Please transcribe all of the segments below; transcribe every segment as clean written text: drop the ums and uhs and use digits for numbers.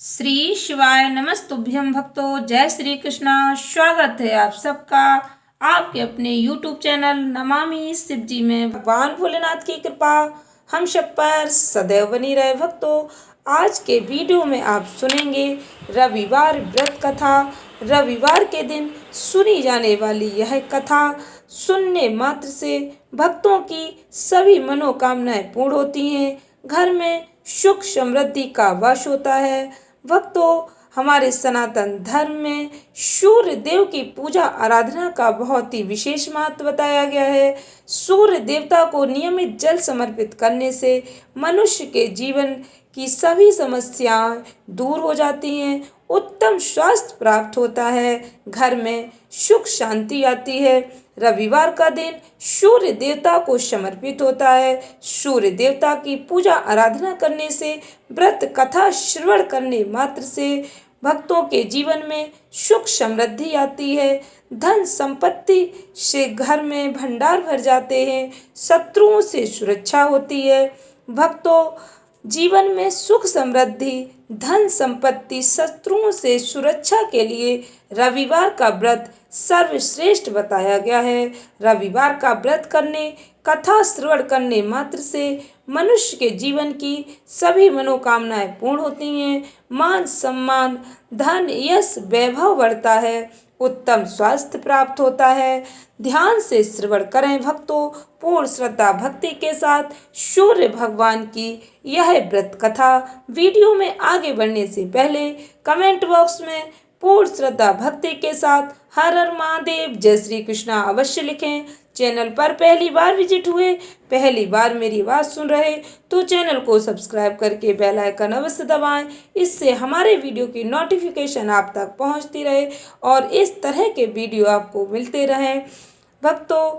श्री शिवाय नमस्तुभ्यं भक्तों। जय श्री कृष्णा। स्वागत है आप सबका आपके अपने YouTube चैनल नमामि शिवजी में। भगवान भोलेनाथ की कृपा हम सब पर सदैव बनी रहे। भक्तों, आज के वीडियो में आप सुनेंगे रविवार व्रत कथा। रविवार के दिन सुनी जाने वाली यह कथा सुनने मात्र से भक्तों की सभी मनोकामनाएं पूर्ण होती हैं, घर में सुख समृद्धि का वास होता है। भक्तों, हमारे सनातन धर्म में सूर्य देव की पूजा आराधना का बहुत ही विशेष महत्व बताया गया है। सूर्य देवता को नियमित जल समर्पित करने से मनुष्य के जीवन की सभी समस्याएं दूर हो जाती हैं, उत्तम स्वास्थ्य प्राप्त होता है, घर में सुख शांति आती है। रविवार का दिन सूर्य देवता को समर्पित होता है। सूर्य देवता की पूजा आराधना करने से, व्रत कथा श्रवण करने मात्र से भक्तों के जीवन में सुख समृद्धि आती है, धन संपत्ति से घर में भंडार भर जाते हैं, शत्रुओं से सुरक्षा होती है। भक्तों, जीवन में सुख समृद्धि, धन संपत्ति, शत्रुओं से सुरक्षा के लिए रविवार का व्रत सर्वश्रेष्ठ बताया गया है। रविवार का व्रत करने, कथा श्रवण करने मात्र से मनुष्य के जीवन की सभी मनोकामनाएं पूर्ण होती हैं, मान सम्मान, धन, यश, वैभव बढ़ता है, उत्तम स्वास्थ्य प्राप्त होता है। ध्यान से श्रवण करें भक्तों, पूर्ण श्रद्धा भक्ति के साथ सूर्य भगवान की यह व्रत कथा। वीडियो में आगे बढ़ने से पहले कमेंट बॉक्स में पूर्ण श्रद्धा भक्ति के साथ हर हर महादेव, जय श्री कृष्णा अवश्य लिखें। चैनल पर पहली बार विजिट हुए, पहली बार मेरी आवाज़ सुन रहे तो चैनल को सब्सक्राइब करके बेल आइकन अवश्य दबाएं। इससे हमारे वीडियो की नोटिफिकेशन आप तक पहुंचती रहे और इस तरह के वीडियो आपको मिलते रहें। भक्तों,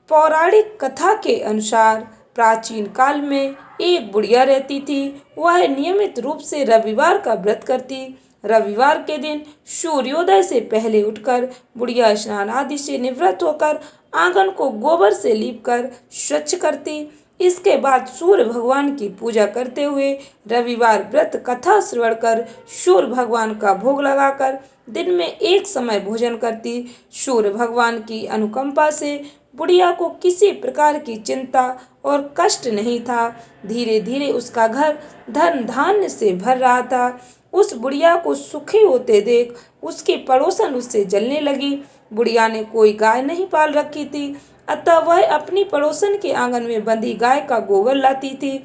पौराणिक कथा के अनुसार प्राचीन काल में एक बुढ़िया रहती थी। वह नियमित रूप से रविवार का व्रत करती। रविवार के दिन सूर्योदय से पहले उठकर बुढ़िया स्नान आदि से निवृत्त होकर आंगन को गोबर से लीपकर स्वच्छ करती। इसके बाद सूर्य भगवान की पूजा करते हुए रविवार व्रत कथा श्रवण कर सूर्य भगवान का भोग लगाकर दिन में एक समय भोजन करती। सूर्य भगवान की अनुकंपा से बुढ़िया को किसी प्रकार की चिंता और कष्ट नहीं था। धीरे धीरे उसका घर धन धान्य से भर रहा था। उस बुढ़िया को सुखी होते देख उसकी पड़ोसन उससे जलने लगी। बुढ़िया ने कोई गाय नहीं पाल रखी थी, अतः वह अपनी पड़ोसन के आंगन में बंधी गाय का गोबर लाती थी।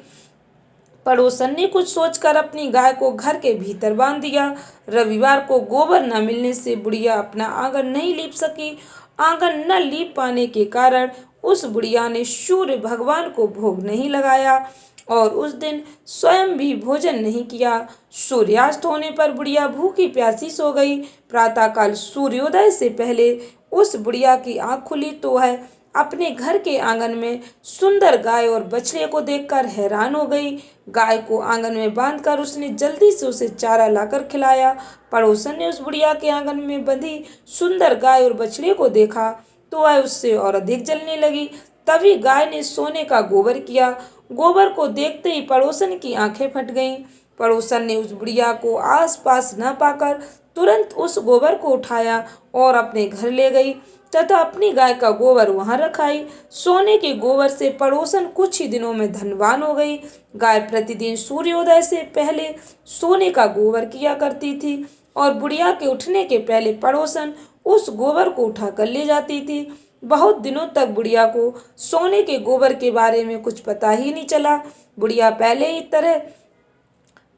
पड़ोसन ने कुछ सोचकर अपनी गाय को घर के भीतर बांध दिया। रविवार को गोबर न मिलने से बुढ़िया अपना आंगन नहीं लीप सकी। आंगन न लीप पाने के कारण उस बुढ़िया ने सूर्य भगवान को भोग नहीं लगाया और उस दिन स्वयं भी भोजन नहीं किया। सूर्यास्त होने पर बुढ़िया भूखी प्यासी सो गई। प्रातःकाल सूर्योदय से पहले उस बुढ़िया की आंख खुली तो वह अपने घर के आंगन में सुंदर गाय और बछड़े को देखकर हैरान हो गई। गाय को आंगन में बांधकर उसने जल्दी से उसे चारा लाकर खिलाया। पड़ोसन ने उस बुढ़िया के आंगन में बंधी सुंदर गाय और बछड़े को देखा तो वह उससे और अधिक जलने लगी। तभी गाय ने सोने का गोबर किया। गोबर को देखते ही पड़ोसन की आंखें फट गईं। पड़ोसन ने उस बुढ़िया को आसपास न पाकर तुरंत उस गोबर को उठाया और अपने घर ले गई तथा अपनी गाय का गोबर वहां रखाई। सोने के गोबर से पड़ोसन कुछ ही दिनों में धनवान हो गई। गाय प्रतिदिन सूर्योदय से पहले सोने का गोबर किया करती थी और बुढ़िया के उठने के पहले पड़ोसन उस गोबर को उठाकर ले जाती थी। बहुत दिनों तक बुढ़िया को सोने के गोबर के बारे में कुछ पता ही नहीं चला। बुढ़िया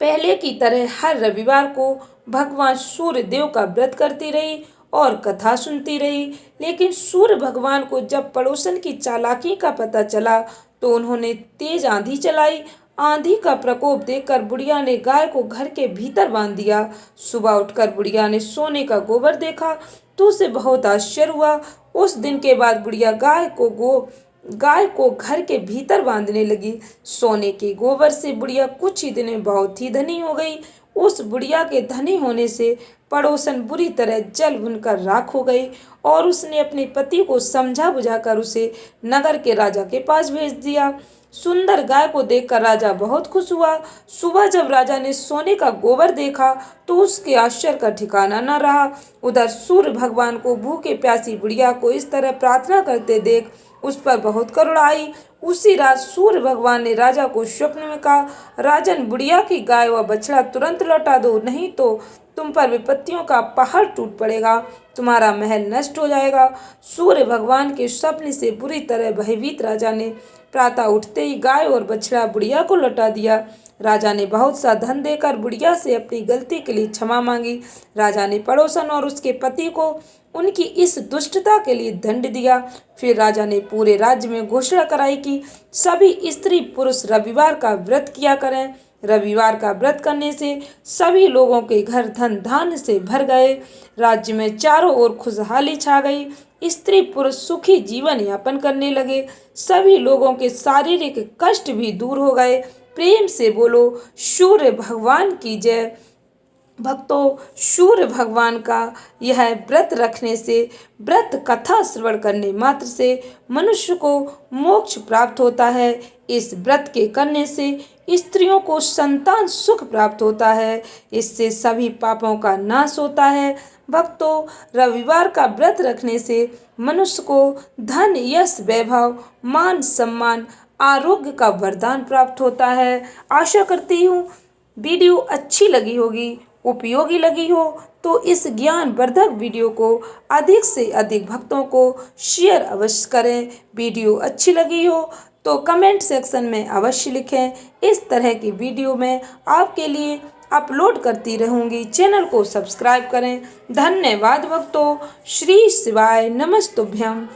पहले की तरह हर रविवार को भगवान सूर्य देव का व्रत करती रही और कथा सुनती रही। लेकिन सूर्य भगवान को जब पड़ोसन की चालाकी का पता चला तो उन्होंने तेज आंधी चलाई। आंधी का प्रकोप देखकर बुढ़िया ने गाय को घर के भीतर बांध दिया। सुबह उठकर बुढ़िया ने सोने का गोबर देखा तो उसे बहुत आश्चर्य हुआ। उस दिन के बाद बुढ़िया गाय को घर के भीतर बांधने लगी। सोने के गोबर से बुढ़िया कुछ ही दिन में बहुत ही धनी हो गई। उस बुढ़िया के धनी होने से पड़ोसन बुरी तरह जल भुनकर राख हो गई और उसने अपने पति को समझा बुझाकर उसे नगर के राजा के पास भेज दिया। सुंदर गाय को देखकर राजा बहुत खुश हुआ। सुबह जब राजा ने सोने का गोबर देखा तो उसके आश्चर्य का ठिकाना न रहा। उधर सूर्य भगवान को भूखे प्यासी बुढ़िया को इस तरह प्रार्थना करते देख उस पर बहुत करुणा आई। उसी रात सूर्य भगवान ने राजा को स्वप्न में कहा, राजन, बुढ़िया की गाय व बछड़ा तुरंत लौटा दो, नहीं तो तुम पर विपत्तियों का पहाड़ टूट पड़ेगा, तुम्हारा महल नष्ट हो जाएगा। सूर्य भगवान के स्वप्न से बुरी तरह भयभीत राजा ने प्रातः उठते ही गाय और बछड़ा बुढ़िया को लौटा दिया। राजा ने बहुत सा धन देकर बुढ़िया से अपनी गलती के लिए क्षमा मांगी। राजा ने पड़ोसन और उसके पति को उनकी इस दुष्टता के लिए दंड दिया। फिर राजा ने पूरे राज्य में घोषणा कराई कि सभी स्त्री पुरुष रविवार का व्रत किया करें। रविवार का व्रत करने से सभी लोगों के घर धन धान्य से भर गए। राज्य में चारों ओर खुशहाली छा गई। स्त्री पुरुष सुखी जीवन यापन करने लगे। सभी लोगों के शारीरिक कष्ट भी दूर हो गए। प्रेम से बोलो सूर्य भगवान की जय। भक्तों, सूर्य भगवान का यह व्रत रखने से, व्रत कथा श्रवण करने मात्र से मनुष्य को मोक्ष प्राप्त होता है। इस व्रत के करने से स्त्रियों को संतान सुख प्राप्त होता है। इससे सभी पापों का नाश होता है। भक्तों, रविवार का व्रत रखने से मनुष्य को धन, यश, वैभव, मान, सम्मान, आरोग्य का वरदान प्राप्त होता है। आशा करती हूँ वीडियो अच्छी लगी होगी, उपयोगी लगी हो तो इस ज्ञानवर्धक वीडियो को अधिक से अधिक भक्तों को शेयर अवश्य करें। वीडियो अच्छी लगी हो तो कमेंट सेक्शन में अवश्य लिखें। इस तरह की वीडियो मैं आपके लिए अपलोड करती रहूँगी। चैनल को सब्सक्राइब करें। धन्यवाद भक्तों। श्री शिवाय नमस्तुभ्यम।